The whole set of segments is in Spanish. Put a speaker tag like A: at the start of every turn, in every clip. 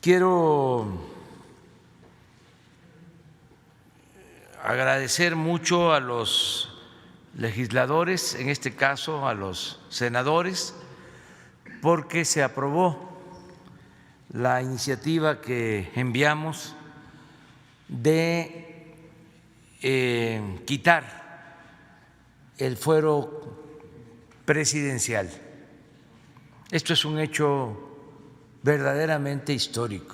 A: Quiero agradecer mucho a los legisladores, en este caso a los senadores, porque se aprobó la iniciativa que enviamos de quitar el fuero presidencial. Esto es un hecho verdaderamente histórico.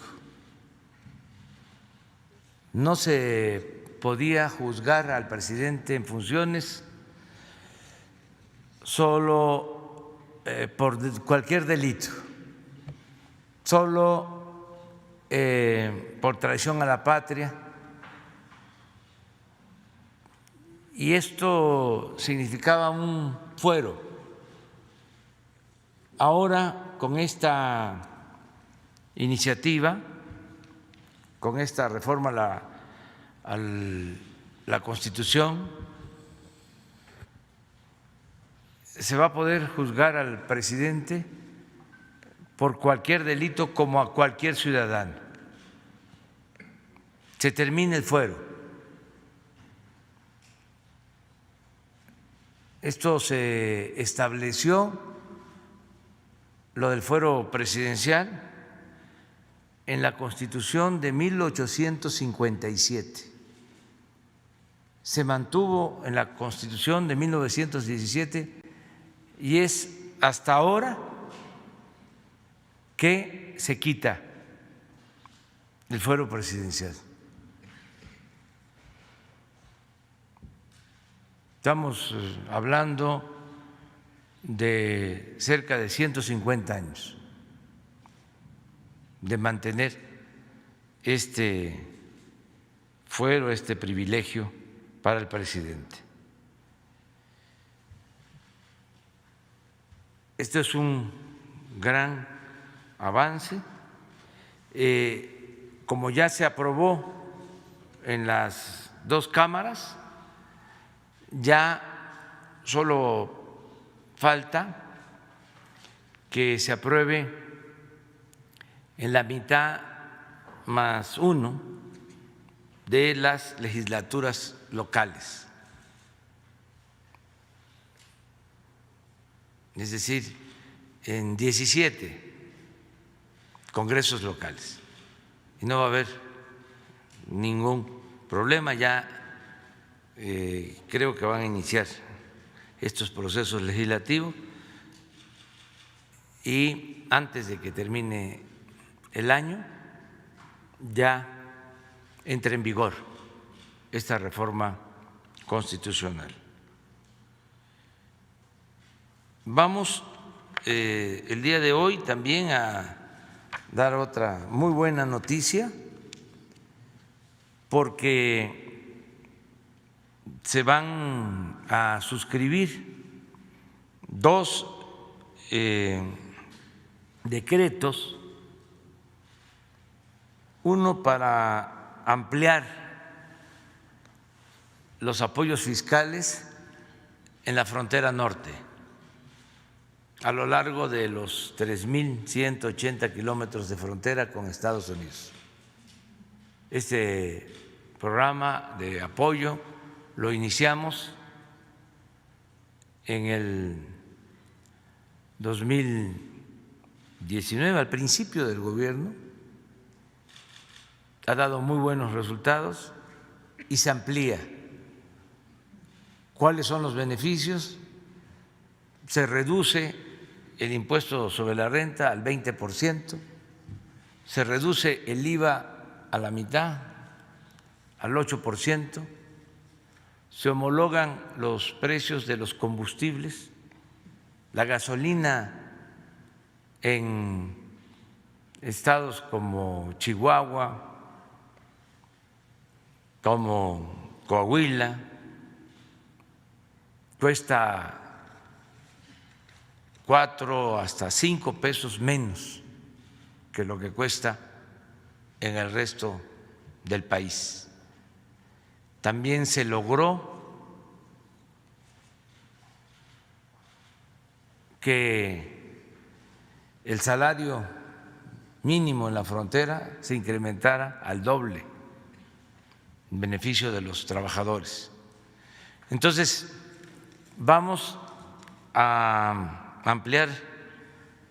A: No se podía juzgar al presidente en funciones solo por cualquier delito, solo por traición a la patria. Y esto significaba un fuero. Ahora, con esta iniciativa, con esta reforma a la Constitución, se va a poder juzgar al presidente por cualquier delito como a cualquier ciudadano. Se termina el fuero. Esto se estableció, lo del fuero presidencial, en la Constitución de 1857. Se mantuvo en la Constitución de 1917 y es hasta ahora que se quita el fuero presidencial. Estamos hablando de cerca de 150 años de mantener este fuero, este privilegio para el presidente. Esto es un gran avance. Como ya se aprobó en las dos cámaras, ya solo falta que se apruebe en la mitad más uno de las legislaturas locales, es decir, en 17 congresos locales, y no va a haber ningún problema. Ya creo que van a iniciar estos procesos legislativos y antes de que termine el año ya entre en vigor esta reforma constitucional. Vamos el día de hoy también a dar otra muy buena noticia, porque se van a suscribir dos decretos, uno para ampliar los apoyos fiscales en la frontera norte, a lo largo de los 3.180 kilómetros de frontera con Estados Unidos. Este programa de apoyo lo iniciamos en el 2019, al principio del gobierno. Ha dado muy buenos resultados y se amplía. ¿Cuáles son los beneficios? Se reduce el impuesto sobre la renta al 20%, se reduce el IVA a la mitad, al 8%, se homologan los precios de los combustibles, la gasolina en estados como Chihuahua, como Coahuila, cuesta 4 hasta 5 pesos menos que lo que cuesta en el resto del país. También se logró que el salario mínimo en la frontera se incrementara al doble en beneficio de los trabajadores. Entonces, vamos a ampliar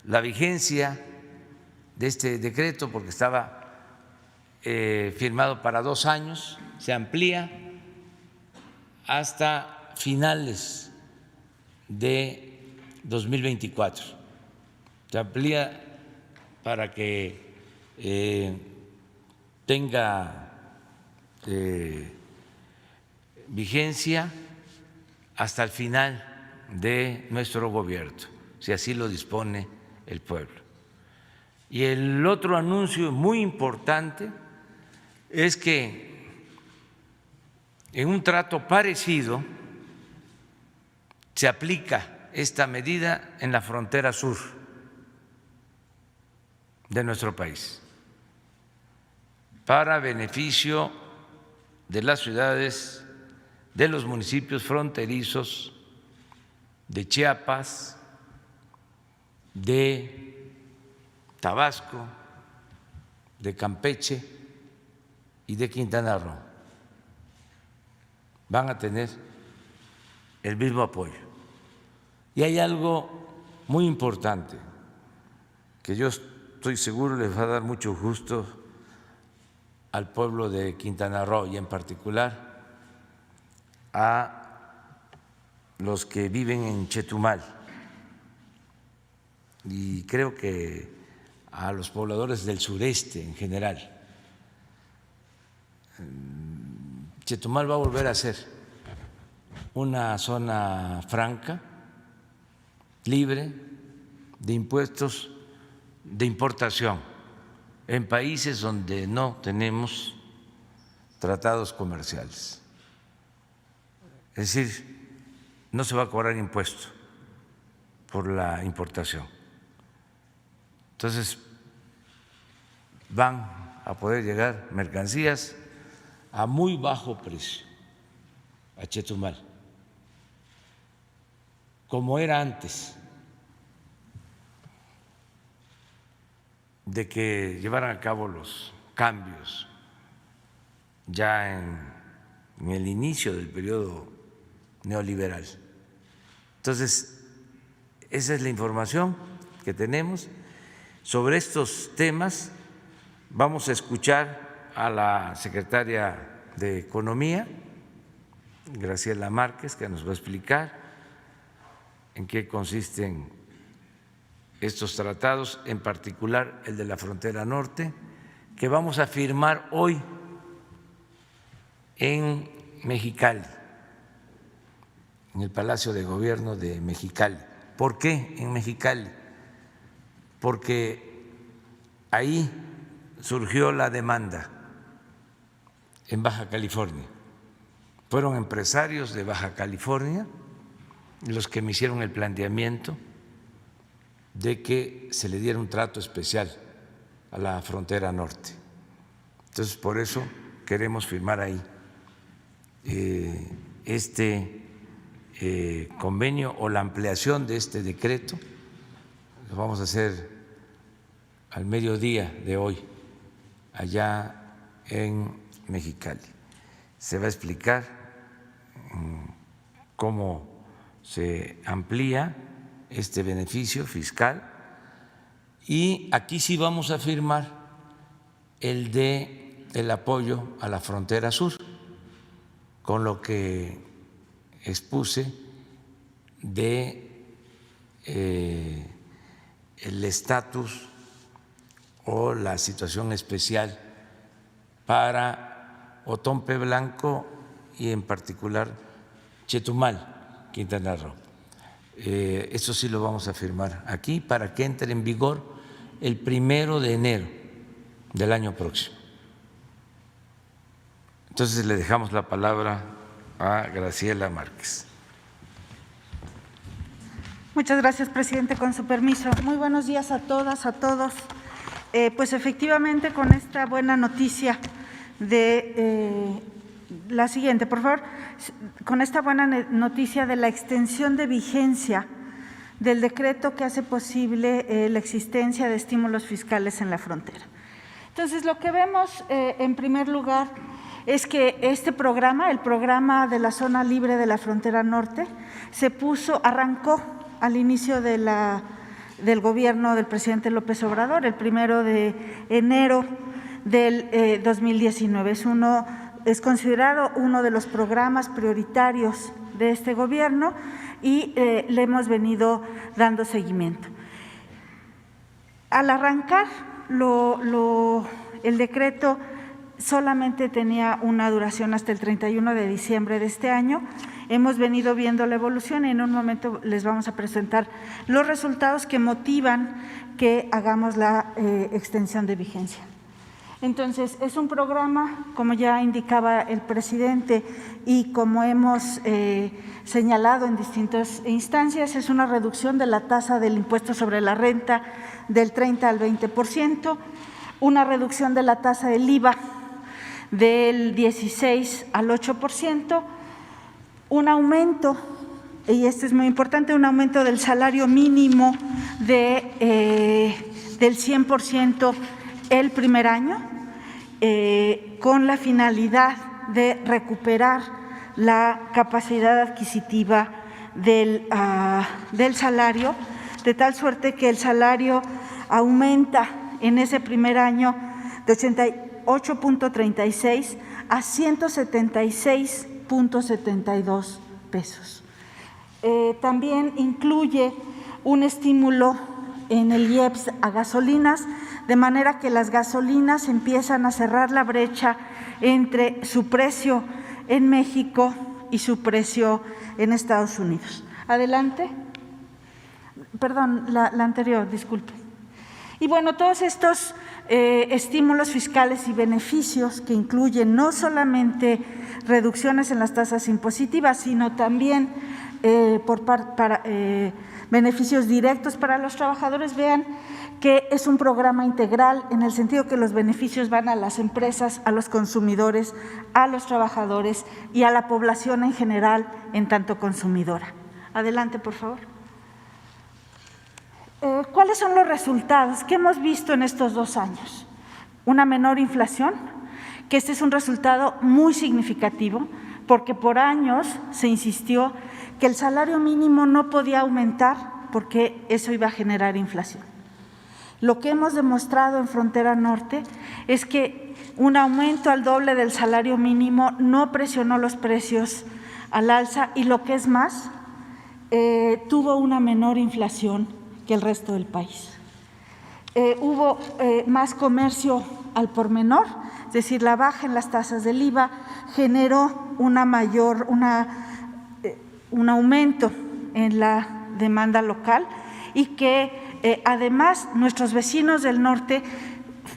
A: la vigencia de este decreto porque estaba firmado para 2 años, se amplía hasta finales de 2024. Se amplía para que tenga vigencia hasta el final de nuestro gobierno, si así lo dispone el pueblo. Y el otro anuncio muy importante es que en un trato parecido se aplica esta medida en la frontera sur de nuestro país, para beneficio de las ciudades, de los municipios fronterizos de Chiapas, de Tabasco, de Campeche y de Quintana Roo. Van a tener el mismo apoyo. Y hay algo muy importante que yo estoy seguro les va a dar mucho gusto al pueblo de Quintana Roo y en particular a los que viven en Chetumal y creo que a los pobladores del sureste en general. Chetumal va a volver a ser una zona franca, libre de impuestos de importación en países donde no tenemos tratados comerciales. Es decir, no se va a cobrar impuesto por la importación. Entonces, van a poder llegar mercancías a muy bajo precio a Chetumal, como era antes de que llevaran a cabo los cambios ya en el inicio del periodo neoliberal. Entonces, esa es la información que tenemos sobre estos temas. Vamos a escuchar a la secretaria de Economía, Graciela Márquez, que nos va a explicar en qué consisten estos tratados, en particular el de la frontera norte, que vamos a firmar hoy en Mexicali, en el Palacio de Gobierno de Mexicali. ¿Por qué en Mexicali? Porque ahí surgió la demanda en Baja California. Fueron empresarios de Baja California los que me hicieron el planteamiento de que se le diera un trato especial a la frontera norte. Entonces, por eso queremos firmar ahí este convenio o la ampliación de este decreto. Lo vamos a hacer al mediodía de hoy allá en Mexicali. Se va a explicar cómo se amplía este beneficio fiscal y aquí sí vamos a firmar el apoyo a la frontera sur, con lo que expuse de el estatus o la situación especial para Otompe Blanco y en particular Chetumal, Quintana Roo. Eso sí lo vamos a firmar aquí para que entre en vigor el 1 de enero del año próximo. Entonces le dejamos la palabra a Graciela Márquez.
B: Muchas gracias, presidente. Con su permiso. Muy buenos días a todas, a todos. Pues efectivamente, con esta buena noticia de la siguiente, por favor, con esta buena noticia de la extensión de vigencia del decreto que hace posible la existencia de estímulos fiscales en la frontera. Entonces, lo que vemos en primer lugar es que este programa, el programa de la zona libre de la frontera norte, arrancó al inicio del gobierno del presidente López Obrador, el 1 de enero del 2019. Es considerado uno de los programas prioritarios de este gobierno y le hemos venido dando seguimiento. Al arrancar, el decreto solamente tenía una duración hasta el 31 de diciembre de este año. Hemos venido viendo la evolución y en un momento les vamos a presentar los resultados que motivan que hagamos la extensión de vigencia. Entonces, es un programa, como ya indicaba el presidente y como hemos señalado en distintas instancias, es una reducción de la tasa del impuesto sobre la renta del 30 al 20%, una reducción de la tasa del IVA del 16 al 8%, un aumento, y esto es muy importante, un aumento del salario mínimo del 100% el primer año, con la finalidad de recuperar la capacidad adquisitiva del salario, de tal suerte que el salario aumenta en ese primer año de 88.36 a 176.72 pesos. También incluye un estímulo en el IEPS a gasolinas, de manera que las gasolinas empiezan a cerrar la brecha entre su precio en México y su precio en Estados Unidos. Adelante. Perdón, la anterior, disculpe. Y bueno, todos estos estímulos fiscales y beneficios que incluyen no solamente reducciones en las tasas impositivas, sino también beneficios directos para los trabajadores. Vean que es un programa integral en el sentido que los beneficios van a las empresas, a los consumidores, a los trabajadores y a la población en general en tanto consumidora. Adelante, por favor. ¿Cuáles son los resultados que hemos visto en estos 2 años? Una menor inflación, que este es un resultado muy significativo, porque por años se insistió que el salario mínimo no podía aumentar porque eso iba a generar inflación. Lo que hemos demostrado en Frontera Norte es que un aumento al doble del salario mínimo no presionó los precios al alza y, lo que es más, tuvo una menor inflación que el resto del país. Hubo más comercio al por menor, es decir, la baja en las tasas del IVA generó un aumento en la demanda local y que además nuestros vecinos del norte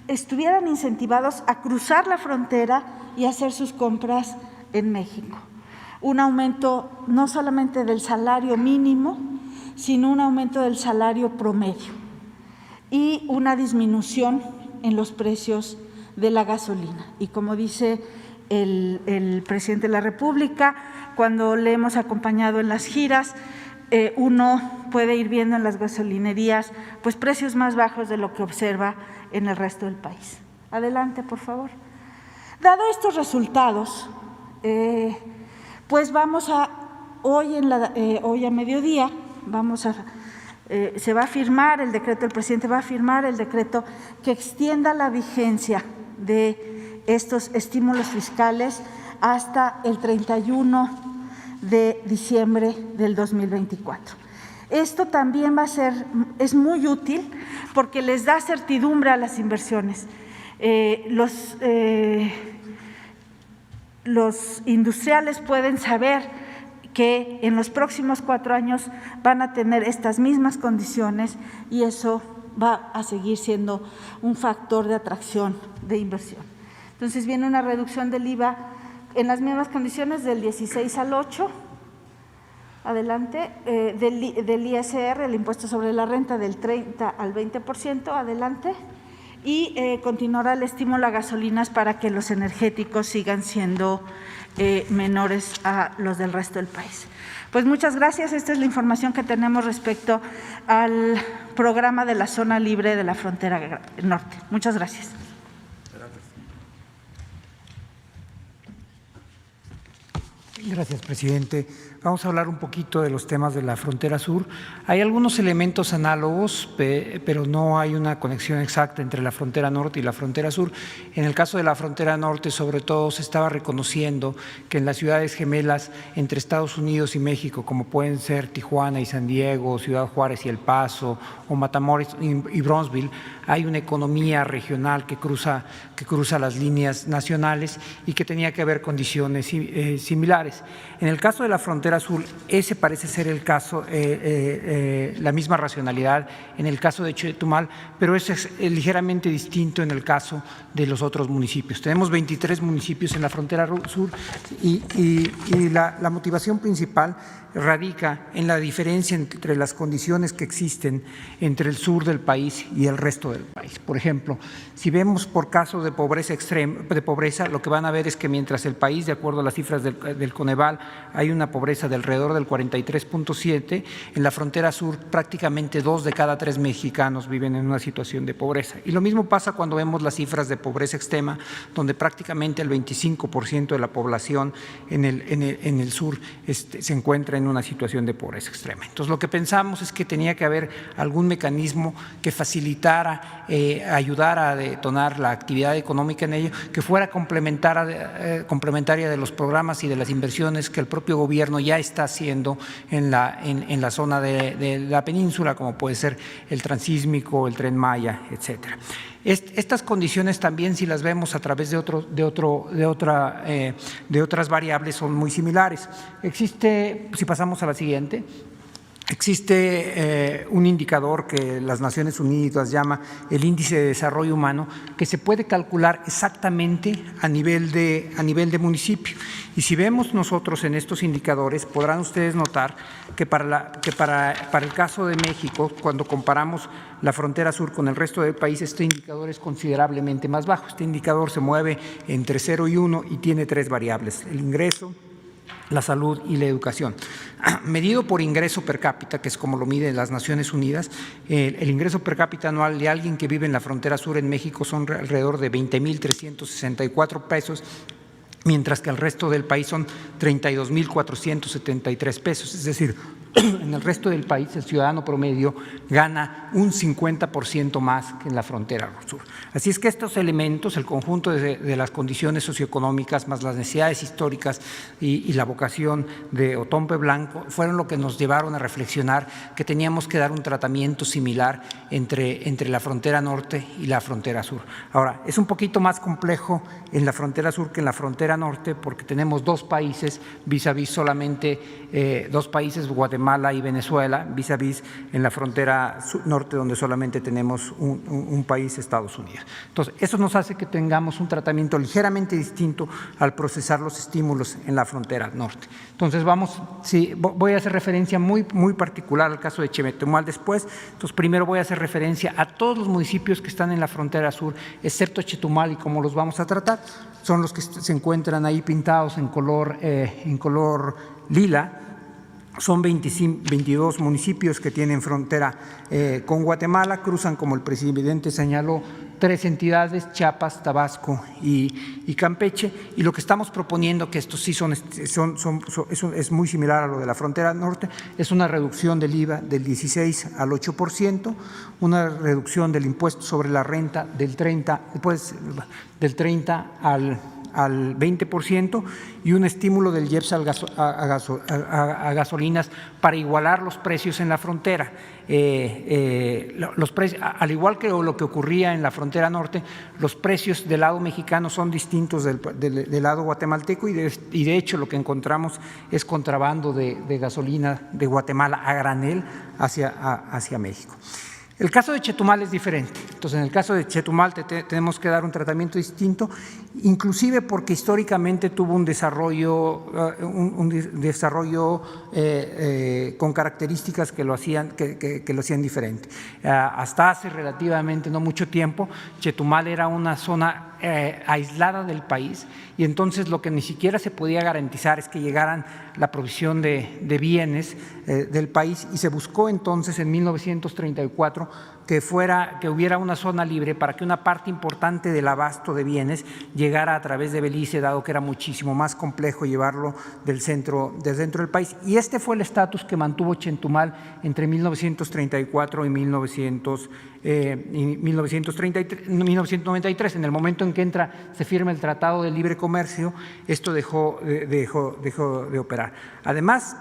B: estuvieran incentivados a cruzar la frontera y hacer sus compras en México. Un aumento no solamente del salario mínimo, sino un aumento del salario promedio y una disminución en los precios de la gasolina. Y como dice el presidente de la República, cuando le hemos acompañado en las giras, uno puede ir viendo en las gasolinerías pues precios más bajos de lo que observa en el resto del país. Adelante, por favor. Dado estos resultados, pues vamos a hoy a mediodía se va a firmar el decreto, el presidente va a firmar el decreto que extienda la vigencia de estos estímulos fiscales hasta el 31 de diciembre del 2024. Esto también es muy útil porque les da certidumbre a las inversiones. Los industriales pueden saber que en los próximos 4 años van a tener estas mismas condiciones y eso va a seguir siendo un factor de atracción de inversión. Entonces, viene una reducción del IVA en las mismas condiciones del 16 al 8, adelante, del ISR, el impuesto sobre la renta, del 30 al 20%, adelante, y continuará el estímulo a gasolinas para que los energéticos sigan siendo menores a los del resto del país. Pues muchas gracias. Esta es la información que tenemos respecto al programa de la zona libre de la frontera norte. Muchas gracias.
C: Gracias, presidente. Vamos a hablar un poquito de los temas de la frontera sur. Hay algunos elementos análogos, pero no hay una conexión exacta entre la frontera norte y la frontera sur. En el caso de la frontera norte, sobre todo, se estaba reconociendo que en las ciudades gemelas entre Estados Unidos y México, como pueden ser Tijuana y San Diego, Ciudad Juárez y El Paso, o Matamoros y Bronzeville, hay una economía regional que cruza las líneas nacionales y que tenía que haber condiciones similares. En el caso de la frontera sur, ese parece ser el caso, la misma racionalidad en el caso de Chetumal, pero ese es ligeramente distinto en el caso de los otros municipios. Tenemos 23 municipios en la frontera sur y la motivación principal radica en la diferencia entre las condiciones que existen entre el sur del país y el resto del país. Por ejemplo, si vemos por caso de pobreza extrema, lo que van a ver es que mientras el país, de acuerdo a las cifras del Coneval, hay una pobreza de alrededor del 43.7, en la frontera sur prácticamente 2 de cada 3 mexicanos viven en una situación de pobreza. Y lo mismo pasa cuando vemos las cifras de pobreza extrema, donde prácticamente el 25% de la población en el sur se encuentra en una situación de pobreza extrema. Entonces, lo que pensamos es que tenía que haber algún mecanismo que facilitara, ayudara a detonar la actividad económica en ello, que fuera complementaria de los programas y de las inversiones que el propio gobierno ya está haciendo en la zona de la península, como puede ser el Transísmico, el Tren Maya, etcétera. Estas condiciones también, si las vemos a través de otras variables, son muy similares. Existe, si pasamos a la siguiente, existe un indicador que las Naciones Unidas llama el Índice de Desarrollo Humano, que se puede calcular exactamente a nivel de municipio. Y si vemos nosotros en estos indicadores, podrán ustedes notar que para el caso de México, cuando comparamos la frontera sur con el resto del país, este indicador es considerablemente más bajo. Este indicador se mueve entre 0 y 1 y tiene 3 variables: el ingreso, la salud y la educación. Medido por ingreso per cápita, que es como lo miden las Naciones Unidas, el ingreso per cápita anual de alguien que vive en la frontera sur en México son alrededor de 20,364 pesos, mientras que el resto del país son 32,473 pesos. Es decir, en el resto del país el ciudadano promedio gana un 50% más que en la frontera sur. Así es que estos elementos, el conjunto de las condiciones socioeconómicas más las necesidades históricas y la vocación de Otompe Blanco fueron lo que nos llevaron a reflexionar que teníamos que dar un tratamiento similar entre la frontera norte y la frontera sur. Ahora, es un poquito más complejo en la frontera sur que en la frontera norte, porque tenemos 2 países vis a vis solamente 2 países, Guatemala y Venezuela, vis a vis en la frontera norte, donde solamente tenemos un país, Estados Unidos. Entonces, eso nos hace que tengamos un tratamiento ligeramente distinto al procesar los estímulos en la frontera norte. Entonces, voy a hacer referencia muy particular al caso de Chetumal después. Entonces, primero voy a hacer referencia a todos los municipios que están en la frontera sur, excepto Chetumal, y cómo los vamos a tratar. Son los que se encuentran ahí pintados en color lila. Son 22 municipios que tienen frontera con Guatemala, cruzan, como el presidente señaló, 3 entidades: Chiapas, Tabasco y Campeche. Y lo que estamos proponiendo, que estos sí es muy similar a lo de la frontera norte, es una reducción del IVA del 16 al 8%, una reducción del impuesto sobre la renta del 30 al 20% y un estímulo del IEPS a gasolinas para igualar los precios en la frontera. Los precios, al igual que lo que ocurría en la frontera norte, los precios del lado mexicano son distintos del lado guatemalteco y de hecho lo que encontramos es contrabando de gasolina de Guatemala a granel hacia México. El caso de Chetumal es diferente. Entonces, en el caso de Chetumal tenemos que dar un tratamiento distinto inclusive porque históricamente tuvo un desarrollo, con características que lo hacían diferente. Hasta hace relativamente no mucho tiempo, Chetumal era una zona aislada del país, y entonces lo que ni siquiera se podía garantizar es que llegaran la provisión de bienes del país, y se buscó entonces en 1934 que hubiera una zona libre para que una parte importante del abasto de bienes llegara a través de Belice, dado que era muchísimo más complejo llevarlo del centro del país. Y este fue el estatus que mantuvo Chetumal entre 1934 y 1993. En el momento en que se firma el Tratado de Libre Comercio, esto dejó de operar. Además,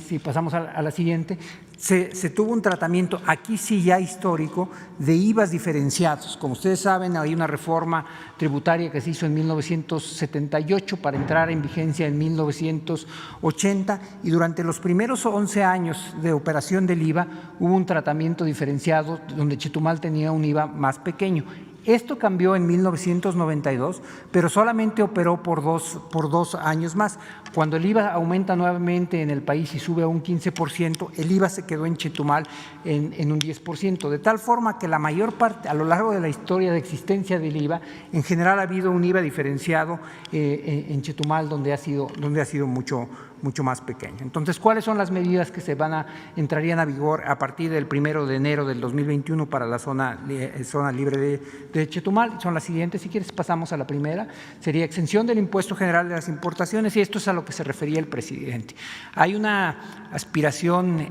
C: si pasamos a la siguiente, se tuvo un tratamiento, aquí sí ya histórico, de IVAs diferenciados. Como ustedes saben, hay una reforma tributaria que se hizo en 1978 para entrar en vigencia en 1980, y durante los primeros 11 años de operación del IVA hubo un tratamiento diferenciado donde Chetumal tenía un IVA más pequeño. Esto cambió en 1992, pero solamente operó por dos años más. Cuando el IVA aumenta nuevamente en el país y sube a un 15%, el IVA se quedó en Chetumal en un 10%, de tal forma que la mayor parte, a lo largo de la historia de existencia del IVA, en general ha habido un IVA diferenciado en Chetumal, donde ha sido mucho más pequeño. Entonces, ¿cuáles son las medidas que entrarían a vigor a partir del 1 de enero del 2021 para la zona libre de Chetumal? Son las siguientes. Si quieres, pasamos a la primera. Sería exención del impuesto general de las importaciones, y esto es a lo que se refería el presidente. Hay una aspiración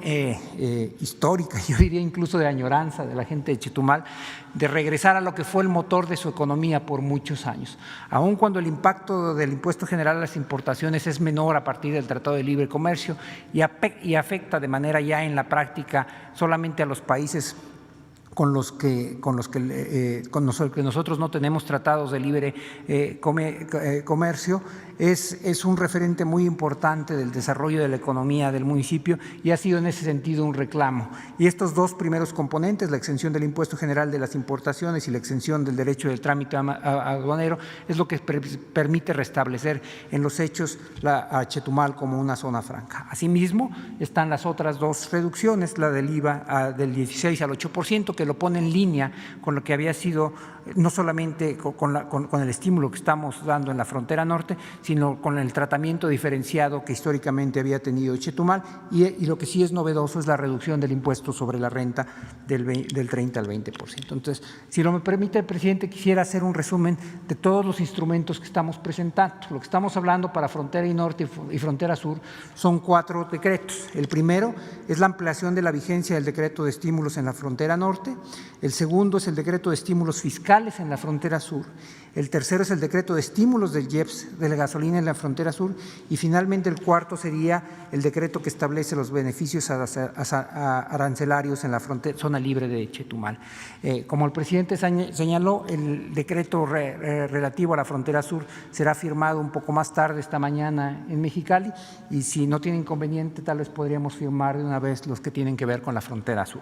C: histórica, yo diría incluso de añoranza de la gente de Chetumal, de regresar a lo que fue el motor de su economía por muchos años. Aun cuando el impacto del impuesto general a las importaciones es menor a partir del Tratado de Libre Comercio y afecta de manera ya en la práctica solamente a los países con los que nosotros no tenemos tratados de libre comercio, es un referente muy importante del desarrollo de la economía del municipio, y ha sido en ese sentido un reclamo. Y estos dos primeros componentes, la exención del impuesto general de las importaciones y la exención del derecho del trámite aduanero, es lo que permite restablecer en los hechos a Chetumal como una zona franca. Asimismo, están las otras dos reducciones, la del IVA del 16 al 8%, que lo pone en línea con lo que había sido no solamente con el estímulo que estamos dando en la frontera norte, sino con el tratamiento diferenciado que históricamente había tenido Chetumal, y lo que sí es novedoso es la reducción del impuesto sobre la renta del 30 al 20%. Entonces, si lo me permite el presidente, quisiera hacer un resumen de todos los instrumentos que estamos presentando. Lo que estamos hablando para frontera norte y frontera sur son 4 decretos. El primero es la ampliación de la vigencia del decreto de estímulos en la frontera norte. El segundo es el decreto de estímulos fiscales en la frontera sur. El tercero es el decreto de estímulos del IEPS de la gasolina en la frontera sur, y finalmente el cuarto sería el decreto que establece los beneficios arancelarios en la zona libre de Chetumal. Como el presidente señaló, el decreto relativo a la frontera sur será firmado un poco más tarde esta mañana en Mexicali, y si no tiene inconveniente, tal vez podríamos firmar de una vez los que tienen que ver con la frontera sur.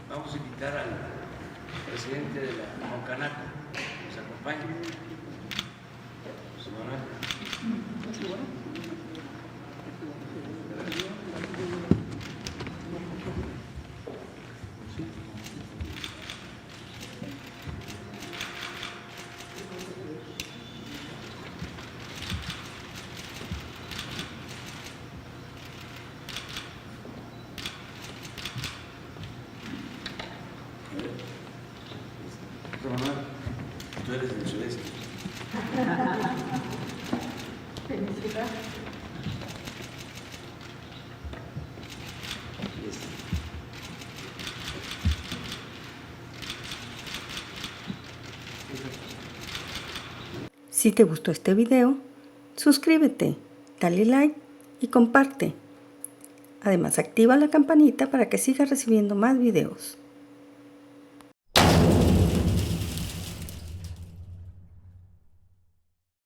A: Vamos a invitar al presidente de la Concanaco que nos acompañe. José Manuel. Tú eres del sudeste.
D: Si te gustó este video, suscríbete dale like y comparte. Además, activa la campanita para que sigas recibiendo más videos.